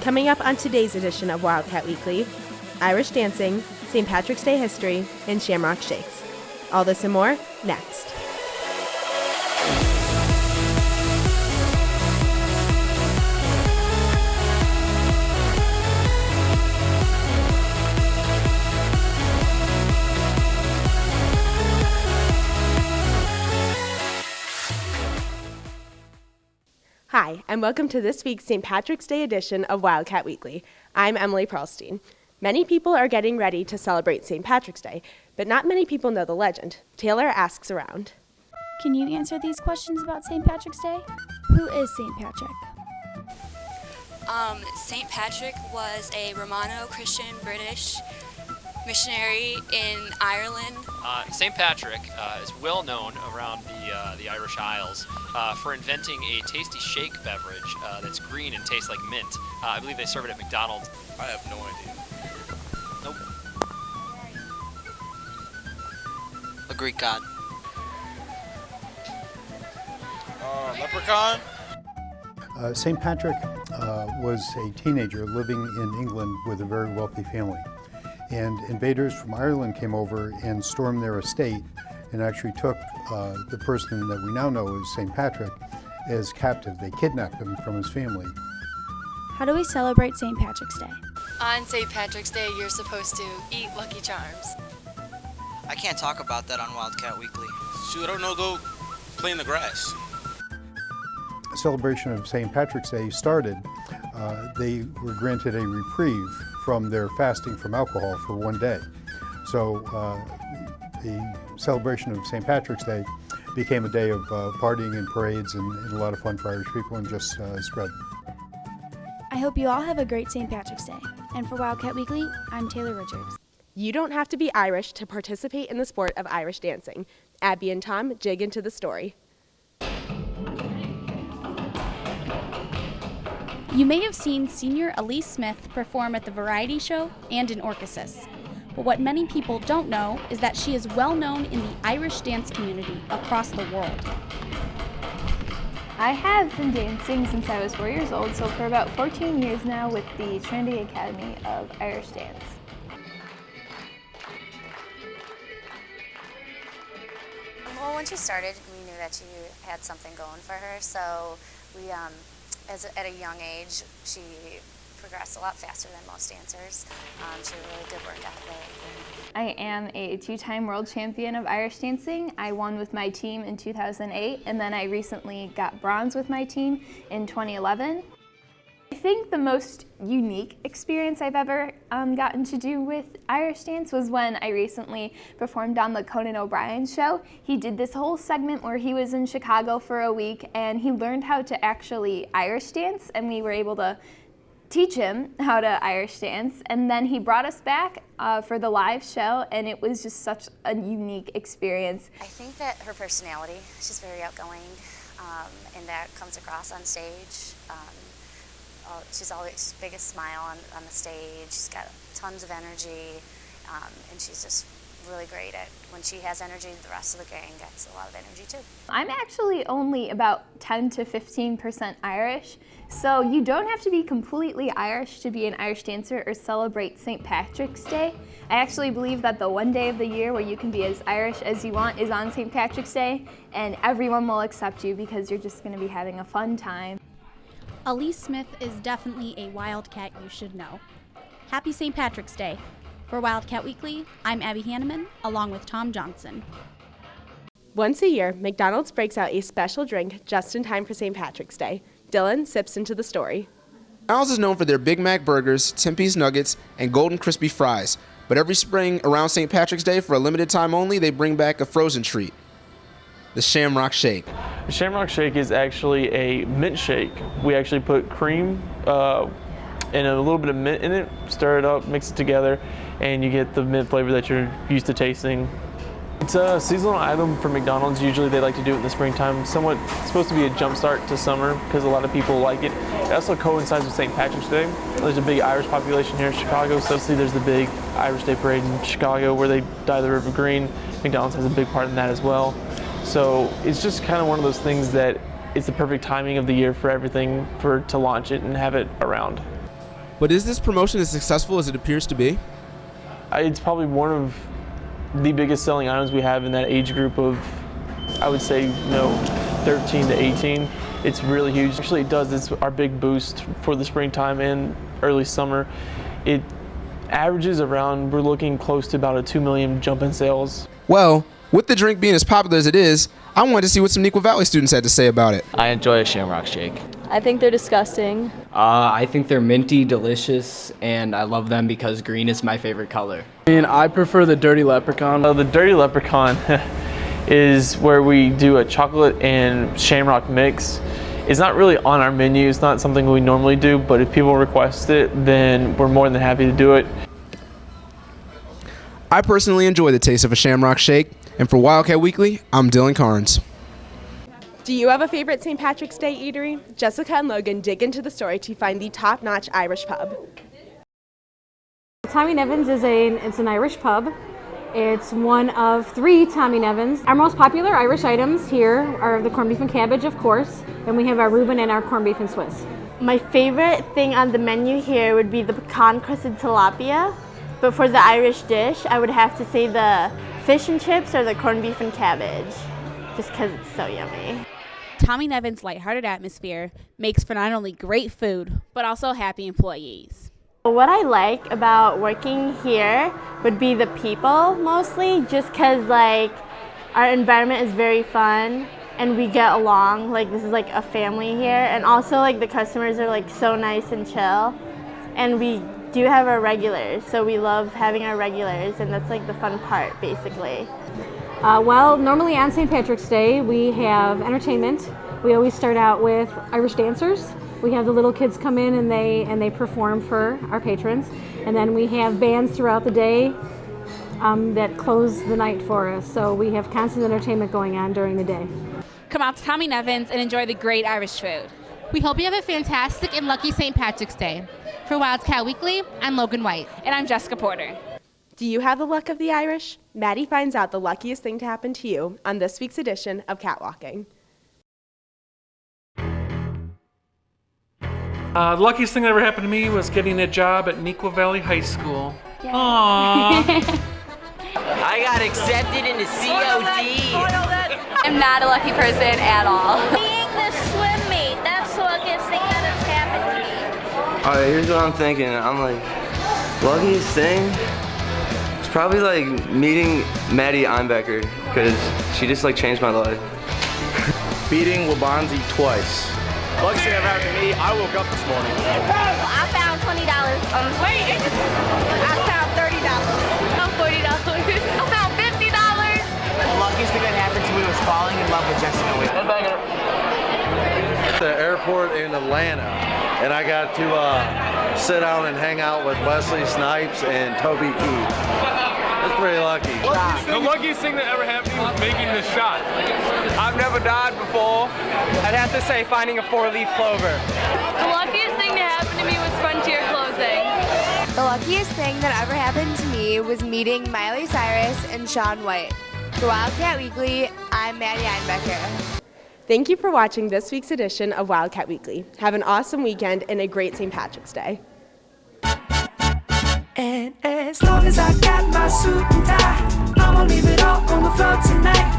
Coming up on today's edition of Wildcat Weekly, Irish dancing, St. Patrick's Day history, and shamrock shakes. All this and more, next. Hi, and welcome to this week's St. Patrick's Day edition of Wildcat Weekly. I'm Emily Perlstein. Many people are getting ready to celebrate St. Patrick's Day, but not many people know the legend. Taylor asks around. Can you answer these questions about St. Patrick's Day? Who is St. Patrick? St. Patrick was a Romano-Christian British missionary in Ireland. St. Patrick is well known around the Irish Isles for inventing a tasty shake beverage that's green and tastes like mint. I believe they serve it at McDonald's. I have no idea. Nope. A Greek god. Leprechaun? St. Patrick was a teenager living in England with a very wealthy family. And invaders from Ireland came over and stormed their estate and actually took the person that we now know as St. Patrick as captive. They kidnapped him from his family. How do we celebrate St. Patrick's Day? On St. Patrick's Day, you're supposed to eat Lucky Charms. I can't talk about that on Wildcat Weekly. Shoot, I don't know, go play in the grass. The celebration of St. Patrick's Day started. They were granted a reprieve from their fasting from alcohol for one day. So the celebration of St. Patrick's Day became a day of partying and parades and a lot of fun for Irish people, and just spread. I hope you all have a great St. Patrick's Day. And for Wildcat Weekly, I'm Taylor Richards. You don't have to be Irish to participate in the sport of Irish dancing. Abby and Tom dig into the story. You may have seen senior Elise Smith perform at the variety show and in Orchesis. But what many people don't know is that she is well known in the Irish dance community across the world. I have been dancing since I was 4 years old, so for about 14 years now with the Trinity Academy of Irish Dance. Well, when she started, we knew that she had something going for her, so we at a young age, she progressed a lot faster than most dancers. She had a really good work ethic. I am a two-time world champion of Irish dancing. I won with my team in 2008, and then I recently got bronze with my team in 2011. I think the most unique experience I've ever gotten to do with Irish dance was when I recently performed on the Conan O'Brien show. He did this whole segment where he was in Chicago for a week and he learned how to actually Irish dance, and we were able to teach him how to Irish dance, and then he brought us back for the live show, and it was just such a unique experience. I think that her personality, she's very outgoing, and that comes across on stage. She's always biggest smile on the stage. She's got tons of energy, and she's just really great at when she has energy. The rest of the gang gets a lot of energy too. I'm actually only about 10 to 15% Irish, so you don't have to be completely Irish to be an Irish dancer or celebrate St. Patrick's Day. I actually believe that the one day of the year where you can be as Irish as you want is on St. Patrick's Day, and everyone will accept you because you're just going to be having a fun time. Elise Smith is definitely a Wildcat you should know. Happy St. Patrick's Day. For Wildcat Weekly, I'm Abby Hanneman, along with Tom Johnson. Once a year, McDonald's breaks out a special drink just in time for St. Patrick's Day. Dylan sips into the story. McDonald's is known for their Big Mac burgers, 10-piece nuggets, and golden crispy fries. But every spring around St. Patrick's Day, for a limited time only, they bring back a frozen treat, the Shamrock Shake. The Shamrock Shake is actually a mint shake. We actually put cream and a little bit of mint in it, stir it up, mix it together, and you get the mint flavor that you're used to tasting. It's a seasonal item for McDonald's. Usually they like to do it in the springtime. Somewhat supposed to be a jump start to summer because a lot of people like it. It also coincides with St. Patrick's Day. There's a big Irish population here in Chicago, so obviously there's the big Irish Day Parade in Chicago where they dye the river green. McDonald's has a big part in that as well. So it's just kind of one of those things that it's the perfect timing of the year for everything to launch it and have it around. But is this promotion as successful as it appears to be? It's probably one of the biggest selling items we have in that age group of, I would say, 13 to 18. It's really huge. Actually, it's our big boost for the springtime and early summer. It averages around, we're looking close to about a 2 million jump in sales. Well, with the drink being as popular as it is, I wanted to see what some Neuqua Valley students had to say about it. I enjoy a Shamrock Shake. I think they're disgusting. I think they're minty, delicious, and I love them because green is my favorite color. I prefer the Dirty Leprechaun. The Dirty Leprechaun is where we do a chocolate and shamrock mix. It's not really on our menu, it's not something we normally do, but if people request it, then we're more than happy to do it. I personally enjoy the taste of a Shamrock Shake, and for Wildcat Weekly, I'm Dylan Carnes. Do you have a favorite St. Patrick's Day eatery? Jessica and Logan dig into the story to find the top-notch Irish pub. Tommy Nevin's it's an Irish pub. It's one of 3 Tommy Nevin's. Our most popular Irish items here are the corned beef and cabbage, of course, and we have our Reuben and our corned beef and Swiss. My favorite thing on the menu here would be the pecan-crusted tilapia, but for the Irish dish, I would have to say the fish and chips or the corned beef and cabbage, just because it's so yummy. Tommy Nevin's lighthearted atmosphere makes for not only great food, but also happy employees. What I like about working here would be the people mostly, just because our environment is very fun and we get along. This is a family here, and also the customers are so nice and chill. And we do have our regulars, so we love having our regulars, and that's the fun part basically. Well, normally on St. Patrick's Day we have entertainment. We always start out with Irish dancers. We have the little kids come in and they perform for our patrons, and then we have bands throughout the day that close the night for us. So we have constant entertainment going on during the day. Come out to Tommy Nevin's and enjoy the great Irish food. We hope you have a fantastic and lucky St. Patrick's Day. For Wildcat Weekly, I'm Logan White. And I'm Jessica Porter. Do you have the luck of the Irish? Maddie finds out the luckiest thing to happen to you on this week's edition of Catwalking. The luckiest thing that ever happened to me was getting a job at Neuqua Valley High School. Yeah. Aww. I got accepted into COD. I'm not a lucky person at all. Being the swim meet, that's the luckiest thing that has happened to me. Alright, here's what I'm thinking. I'm luckiest thing? It's probably meeting Maddie Einbecker, because she just changed my life. Beating Wabanzi twice. Luckiest thing ever happened to me, I woke up this morning. I found $20. Wait, I found $30. I found $40. I found $50. The luckiest thing that happened to me was falling in love with Jessica Whitman. At the airport in Atlanta, and I got to sit down and hang out with Wesley Snipes and Toby Keith. That's pretty lucky. The luckiest thing that ever happened to me was making this shot. I've never died before. I'd have to say finding a 4-leaf clover. The luckiest thing to happen to me was Frontier closing. The luckiest thing that ever happened to me was meeting Miley Cyrus and Shaun White. For Wildcat Weekly, I'm Maddie Einbecker. Thank you for watching this week's edition of Wildcat Weekly. Have an awesome weekend and a great St. Patrick's Day. And as long as I got my suit and tie, I'ma leave it all on the floor tonight.